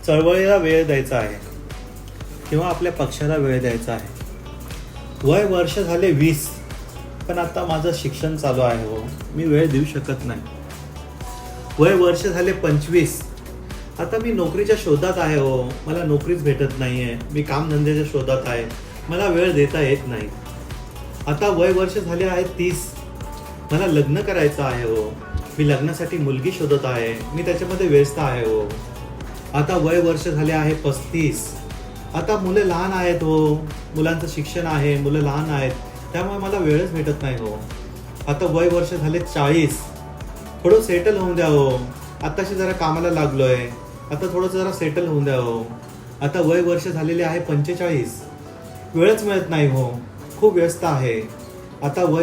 चळवळीला वेळ द्यायचा आहे किंवा आपल्या पक्षाला वेळ द्यायचा आहे. वय वर्ष झाले 20, पण आता माझं शिक्षण चालू आहे हो, मी वेळ देऊ शकत नाही. वय वर्ष झाले 25, आता मी नोकरीच्या शोधात आहे हो, मला नोकरीच भेटत नाही आहे. मी कामधंद्याच्या शोधात आहे, मला वेळ देता येत नाही. आता वय वर्ष झाले आहे 30, मला लग्न करायचं आहे हो, मी लग्नासाठी मुलगी शोधत आहे, मी त्याच्यामध्ये व्यस्त आहे हो. आता वय वर्ष झाले आहे 35, आता मुलं लहान आहेत हो, मुलांचं शिक्षण आहे, मुलं लहान आहेत, त्यामुळे मला वेळच भेटत नाही हो. आता वय वर्ष झाले 40, थोडं सेटल होऊन द्या हो, आताशी जरा कामाला लागलोय, आता थोडं जरा सेटल होऊन द्या हो. आता वय वर्ष झालेले आहे 45, वेळच मिळत नाही हो, खूप व्यस्त आहे. आता वय